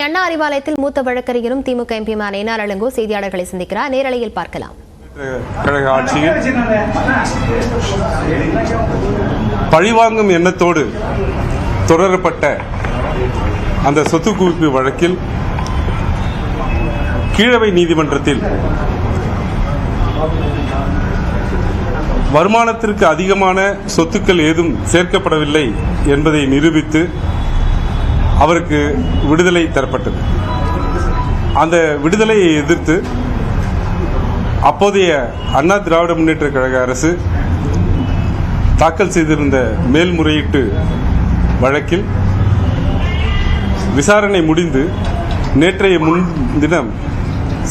அண்ணா அறிவாலயத்தில் மூத்த வழக்கறிஞரும் திமுக எம்பியுமான என்ஆர் இளங்கோ செய்தியாளர்களை சந்திக்கிறார். நேரலையில் பார்க்கலாம். கழக ஆட்சியில் பழிவாங்கும் எண்ணத்தோடு தொடரப்பட்ட அந்த சொத்து குவிப்பு வழக்கில் கீழவை நீதிமன்றத்தில் வருமானத்திற்கு அதிகமான சொத்துக்கள் ஏதும் சேர்க்கப்படவில்லை என்பதை நிரூபித்து அவருக்கு விடுதலை தரப்பட்டது. அந்த விடுதலையை எதிர்த்து அப்போதைய அண்ணா திராவிட முன்னேற்ற கழக அரசு தாக்கல் செய்திருந்த மேல்முறையீட்டு வழக்கில் விசாரணை முடிந்து நேற்றைய முன்தினம்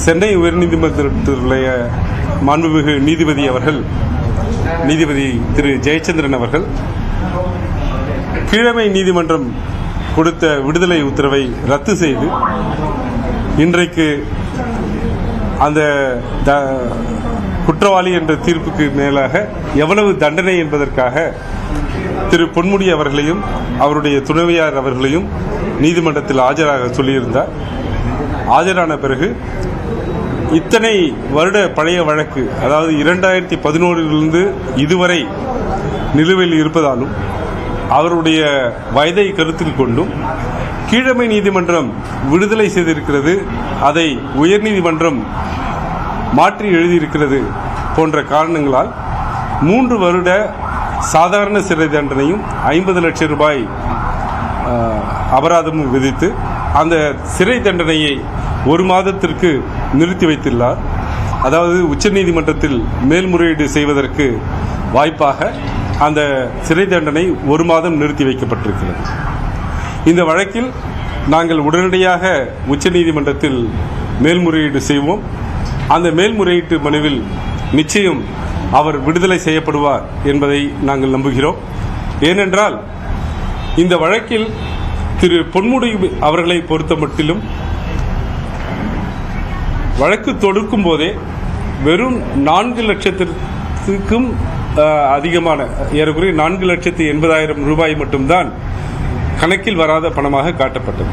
சென்னை உயர்நீதிமன்றத்துடைய மாண்புமிகு நீதிபதி திரு ஜெயச்சந்திரன் அவர்கள் கீழமை நீதிமன்றம் கொடுத்த விடுதலை உத்தரவை ரத்து செய்து இன்றைக்கு அந்த குற்றவாளி என்ற தீர்ப்புக்கு மேலாக எவ்வளவு தண்டனை என்பதற்காக திரு பொன்முடி அவர்களையும் அவருடைய துணைவியார் அவர்களையும் நீதிமன்றத்தில் ஆஜராக சொல்லியிருந்தார். ஆஜரான பிறகு இத்தனை வருட பழைய வழக்கு, அதாவது 2011 இதுவரை நிலுவையில் இருப்பதாலும் அவருடைய வயதை கருத்தில் கொண்டும் கீழமை நீதிமன்றம் விடுதலை செய்திருக்கிறது, அதை உயர்நீதிமன்றம் மாற்றி எழுதியிருக்கிறது போன்ற காரணங்களால் 3 வருட சாதாரண சிறை தண்டனையும் 50 லட்சம் ரூபாய் அபராதமும் விதித்து அந்த சிறை தண்டனையை 1 மாதத்திற்கு நிறுத்தி வைத்துள்ளார். அதாவது உச்சநீதிமன்றத்தில் மேல்முறையீடு செய்வதற்கு வாய்ப்பாக அந்த சிறை தண்டனை 1 மாதம் நிறுத்தி வைக்கப்பட்டிருக்கிறது. இந்த வழக்கில் நாங்கள் உடனடியாக உச்சநீதிமன்றத்தில் மேல்முறையீடு செய்வோம். அந்த மேல்முறையீட்டு மனுவில் நிச்சயம் அவர் விடுதலை செய்யப்படுவார் என்பதை நாங்கள் நம்புகிறோம். ஏனென்றால் இந்த வழக்கில் திரு பொன்முடி அவர்களை பொறுத்த மட்டிலும் வழக்கு தொடுக்கும் போதே வெறும் 4 லட்சத்திற்கும் அதிகமான ஏறக்குறைய 4,80,000 ரூபாய் மட்டும்தான் கணக்கில் வராத பணமாக காட்டப்பட்டது.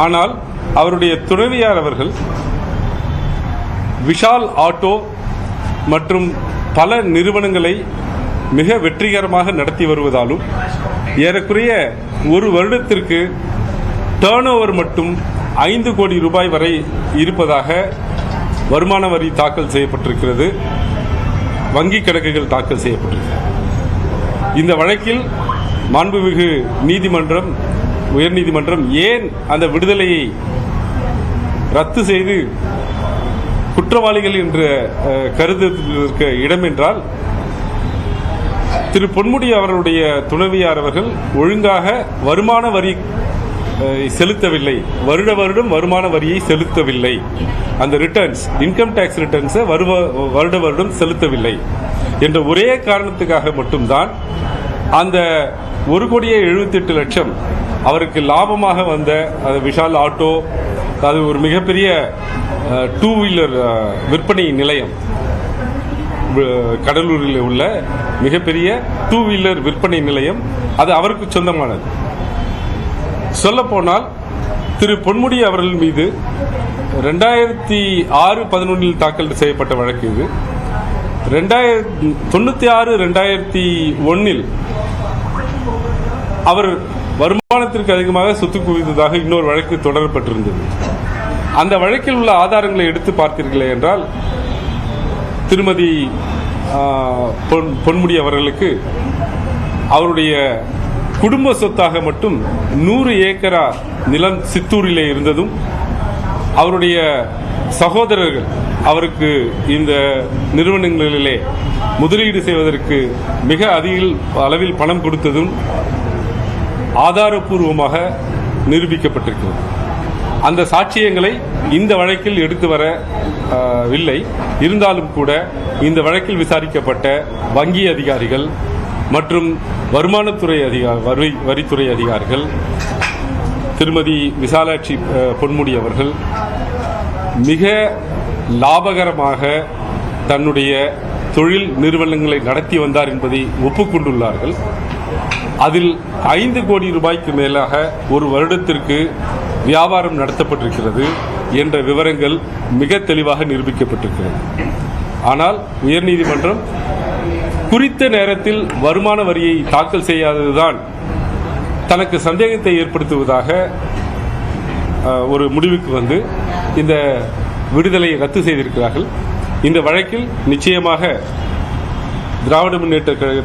ஆனால் அவருடைய துணைவியார் அவர்கள் விஷால் ஆட்டோ மற்றும் பல நிறுவனங்களை மிக வெற்றிகரமாக நடத்தி வருவதாலும் ஏறக்குறைய 1 வருடத்திற்கு டர்ன் ஓவர் மட்டும் 5 கோடி ரூபாய் வரை இருப்பதாக வருமான வரி தாக்கல் செய்யப்பட்டிருக்கிறது, வங்கி கணக்குகள் தாக்கல் செய்யப்பட்டிருக்கிறது. இந்த வழக்கில் மாண்புமிகு உயர்நீதிமன்றம் ஏன் அந்த விடுதலையை ரத்து செய்து குற்றவாளிகள் என்று கருதுவதற்கு இடம் என்றால், திரு பொன்முடி அவர்களுடைய துணைவியார் அவர்கள் ஒழுங்காக வருமான வரி செலுத்தவில்லை, வருடம் வருமான வரியை செலுத்தவில்லை, அந்த ரிட்டர்ன்ஸ் இன்கம் டாக்ஸ் ரிட்டர்ன்ஸை வருடம் செலுத்தவில்லை என்ற ஒரே காரணத்துக்காக மட்டும்தான் அந்த 1,78,00,000 அவருக்கு லாபமாக வந்த அந்த விஷால் ஆட்டோ, அது ஒரு மிகப்பெரிய 2 வீலர் விற்பனை நிலையம், கடலூரில் உள்ள மிகப்பெரிய 2 வீலர் விற்பனை நிலையம், அது அவருக்கு சொந்தமானது. சொல்லப்போனால் திரு பொன்முடி அவர்கள் மீது 2006-11 தாக்கல் செய்யப்பட்ட வழக்கு இது. 96-2001 அவர் வருமானத்திற்கு அதிகமாக சொத்து குவித்ததாக இன்னொரு வழக்கு தொடரப்பட்டிருந்தது. அந்த வழக்கில் உள்ள ஆதாரங்களை எடுத்து பார்த்தீர்களே என்றால், திருமதி பொன்முடி அவர்களுக்கு அவருடைய குடும்ப சொத்தாக மட்டும் 100 ஏக்கரா நிலம் சித்தூரிலே இருந்ததும், அவருடைய சகோதரர்கள் அவருக்கு இந்த நிறுவனங்களிலே முதலீடு செய்வதற்கு மிக அதிக அளவில் பணம் கொடுத்ததும் ஆதாரப்பூர்வமாக நிரூபிக்கப்பட்டிருக்கிறது. அந்த சாட்சியங்களை இந்த வழக்கில் எடுத்து வரவில்லை. இருந்தாலும் கூட இந்த வழக்கில் விசாரிக்கப்பட்ட வங்கி அதிகாரிகள் மற்றும் வருமானத்துறை வரித்துறை அதிகாரிகள், திருமதி விசாலாட்சி பொன்முடி அவர்கள் மிக லாபகரமாக தன்னுடைய தொழில் நிறுவனங்களை நடத்தி வந்தார் என்பதை ஒப்புக்கொண்டுள்ளார்கள். அதில் 5 கோடி ரூபாய்க்கு மேலாக ஒரு வருடத்திற்கு வியாபாரம் நடத்தப்பட்டிருக்கிறது என்ற விவரங்கள் மிக தெளிவாக நிரூபிக்கப்பட்டிருக்கிறது. ஆனால் உயர்நீதிமன்றம் குறித்த நேரத்தில் வருமான வரியை தாக்கல் செய்யாததுதான் தனக்கு சந்தேகத்தை ஏற்படுத்துவதாக ஒரு முடிவுக்கு வந்து இந்த விடுதலையை ரத்து செய்திருக்கிறார்கள். இந்த வழக்கில் நிச்சயமாக திராவிட முன்னேற்ற கழக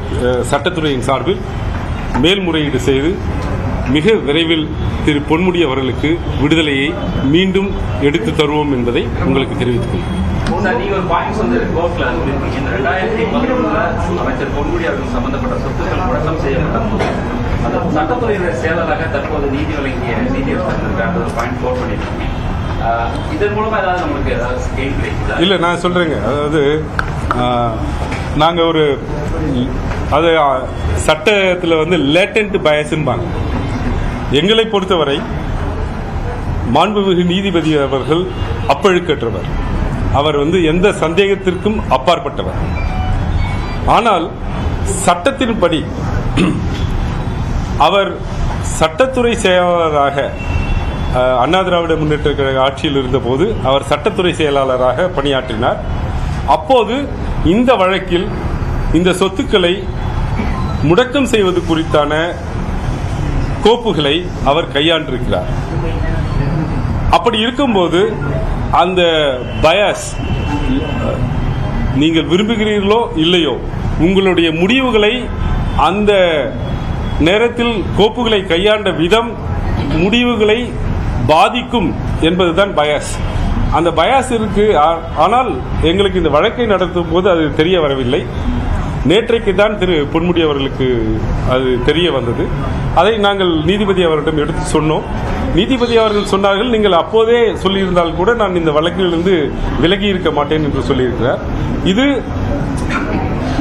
சட்டத்துறையின் சார்பில் மேல்முறையீடு செய்து மிக விரைவில் திரு பொன்முடி அவர்களுக்கு விடுதலையை மீண்டும் எடுத்து தருவோம் என்பதை உங்களுக்கு தெரிவித்துக் கொள்கிறேன். நீங்க ஒரு பாயிண்ட்ஸ் வந்து கோர்ட்ல சொல்லியிருக்கீங்க. இந்த 2011 அமைச்சர் பொன்முடி அவர்கள் சம்பந்தப்பட்ட சொத்துக்கள் முடக்கம் செய்யப்பட்ட போது அந்த சட்டத்துறையினுடைய செயலராக தற்போது நீதி வழங்கிய நீதியரசர் ஒரு பாயிண்ட் கோட் பண்ணியிருக்கீங்க. இதன் மூலமா ஏதாவது நம்மளுக்கு ஏதாவது கெயின் கிடைக்குதா? இல்லை, நான் சொல்றேங்க. அதாவது நாங்கள் ஒரு அது சட்டத்தில் வந்து லேட்டன்ட் பயஸ்ன்பாங்க. எங்களை பொறுத்தவரை மாண்புமிகு நீதிபதி அவர்கள் அப்பழுக்கற்றவர். அவர் வந்து எந்த சந்தேகத்திற்கும் அப்பாற்பட்டவர். ஆனால் சட்டத்தின்படி அவர் சட்டத்துறை செயலாளராக அண்ணா திராவிட முன்னேற்ற கழக ஆட்சியில் இருந்தபோது அவர் சட்டத்துறை செயலாளராக பணியாற்றினார். அப்போது இந்த வழக்கில் இந்த சொத்துக்களை முடக்கம் செய்வது குறித்தான கோப்புகளை அவர் கையாண்டிருக்கிறார். அப்படி இருக்கும்போது அந்த பயாஸ் நீங்கள் விரும்புகிறீர்களோ இல்லையோ உங்களுடைய முடிவுகளை அந்த நேரத்தில் கோப்புகளை கையாண்ட விதம் முடிவுகளை பாதிக்கும் என்பதுதான் பயாஸ். அந்த பயாஸ் இருக்கு. ஆனால் எங்களுக்கு இந்த வழக்கை நடத்தும் போது அது தெரிய வரவில்லை. நேற்றைக்கு தான் திரு பொன்முடி அவர்களுக்கு அது தெரிய வந்தது. அதை நாங்கள் நீதிபதி அவரிடம் எடுத்து சொன்னோம். நீதிபதி அவர்கள் சொன்னார்கள், நீங்கள் அப்போதே சொல்லியிருந்தால் கூட நான் இந்த வழக்கிலிருந்து விலகி இருக்க மாட்டேன் என்று சொல்லியிருக்கிறார். இது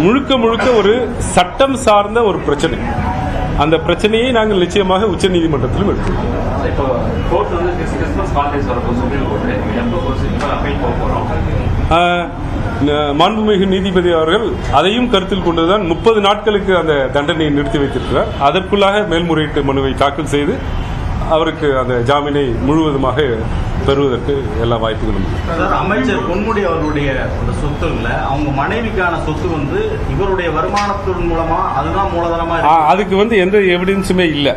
முழுக்க முழுக்க ஒரு சட்டம் சார்ந்த ஒரு பிரச்சனை. அந்த பிரச்சனையை நாங்கள் நிச்சயமாக உச்ச நீதிமன்றத்திலும் எடுக்கிறோம். மாண்புமிகு நீதிபதி அவர்கள் அதையும் கருத்தில் கொண்டுதான் 30 நாட்களுக்கு அந்த தண்டனையை நிறுத்தி வைத்திருக்கிறார். அதற்குள்ளாக மேல்முறையீட்டு மனுவை தாக்கல் செய்து அவருக்கு அந்த ஜாமீனை முழுவதுமாக பெறுவதற்கு எல்லா வாய்ப்புகளும். அமைச்சர் பொன்முடி அவர்களுடைய சொத்துல்ல அவங்க மனைவிக்கான சொத்து வந்து இவருடைய வருமானத்தின் மூலமா அதுதான் மூலதனமா அதுக்கு வந்து எந்த எவிடன்ஸுமே இல்லை.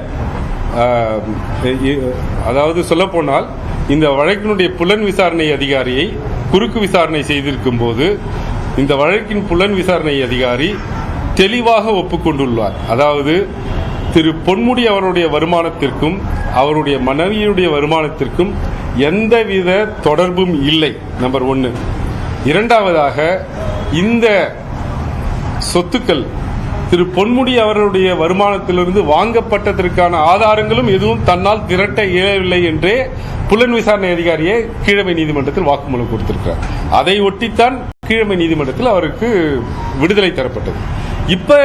அதாவது சொல்ல போனால் இந்த வழக்கினுடைய புலன் விசாரணை அதிகாரியை குறுக்கு விசாரணை செய்திருக்கும் போது இந்த வழக்கின் புலன் விசாரணை அதிகாரி தெளிவாக ஒப்புக்கொண்டுள்ளார். அதாவது திரு பொன்முடி அவருடைய வருமானத்திற்கும் அவருடைய மனைவியுடைய வருமானத்திற்கும் எந்தவித தொடர்பும் இல்லை. நம்பர் 1. இரண்டாவதாக இந்த சொத்துக்கள் திரு பொன்முடி அவருடைய வருமானத்திலிருந்து வாங்கப்பட்டதற்கான ஆதாரங்களும் எதுவும் தன்னால் திரட்ட இயலவில்லை என்றே புலன் விசாரணை அதிகாரியை கீழமை நீதிமன்றத்தில் வாக்குமூலம் கொடுத்திருக்கிறார். அதை ஒட்டித்தான் கீழமை நீதிமன்றத்தில் அவருக்கு விடுதலை தரப்பட்டது. இப்ப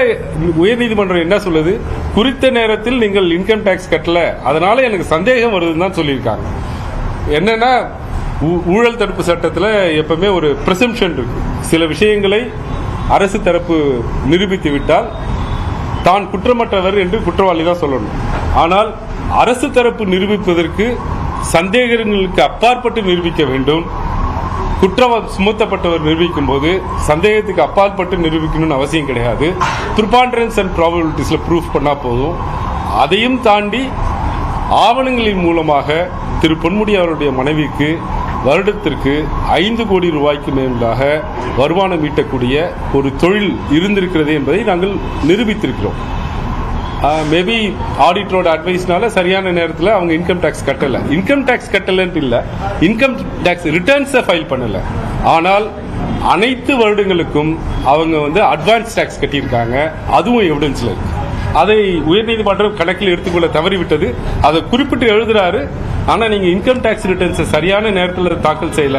உயர்நீதிமன்றம் என்ன சொல்லுது, குறித்த நேரத்தில் நீங்கள் இன்கம் டாக்ஸ் கட்டல, அதனால எனக்கு சந்தேகம் வருதுன்னு தான் சொல்லியிருக்காங்க. என்னன்னா ஊழல் தடுப்பு சட்டத்தில் எப்பவுமே ஒரு பிரசம்ஷன் இருக்கு. சில விஷயங்களை அரசு தரப்பு நிரூபித்து விட்டால் தான் குற்றமற்றவர் என்று குற்றவாளி தான் சொல்லணும். ஆனால் அரசு தரப்பு நிரூபிப்பதற்கு சந்தேகங்களுக்கு அப்பாற்பட்டு நிரூபிக்க வேண்டும். குற்றம் சுமத்தப்பட்டவர் நிரூபிக்கும் போது சந்தேகத்துக்கு அப்பாற்பட்டு நிரூபிக்கணும்னு அவசியம் கிடையாது. ப்ரிபாண்டரன்ஸ் அண்ட் ப்ராபபிலிட்டிஸ்ல ப்ரூஃப் பண்ணா போதும். அதையும் தாண்டி ஆவணங்களின் மூலமாக திரு பொன்முடி அவருடைய மனைவிக்கு வருடத்திற்கு 5 கோடி ரூபாய்க்கு மேலாக வருமானம் ஈட்டக்கூடிய ஒரு தொழில் இருந்திருக்கிறது என்பதை நாங்கள் நிரூபித்திருக்கிறோம். மேபி ஆடிட்டரோட அட்வைஸ்னால சரியான நேரத்தில் அவங்க இன்கம் டாக்ஸ் கட்டல. இன்கம் டாக்ஸ் கட்டலன்ட்டு இல்லை, இன்கம் டாக்ஸ் ரிட்டர்ன்ஸை ஃபைல் பண்ணல. ஆனால் அனைத்து வருடங்களுக்கும் அவங்க வந்து அட்வான்ஸ் டாக்ஸ் கட்டியிருக்காங்க. அதுவும் எவிடன்ஸ்ல இருக்கு. அதை உயர்நீதிமன்றம் கணக்கில் எடுத்துக்கொள்ள தவறிவிட்டது. அதை குறிப்பிட்டு எழுதுறாரு. ஆனா நீங்க இன்கம் டாக்ஸ் ரிட்டர்ன்ஸை சரியான நேரத்தில் தாக்கல் செய்யல.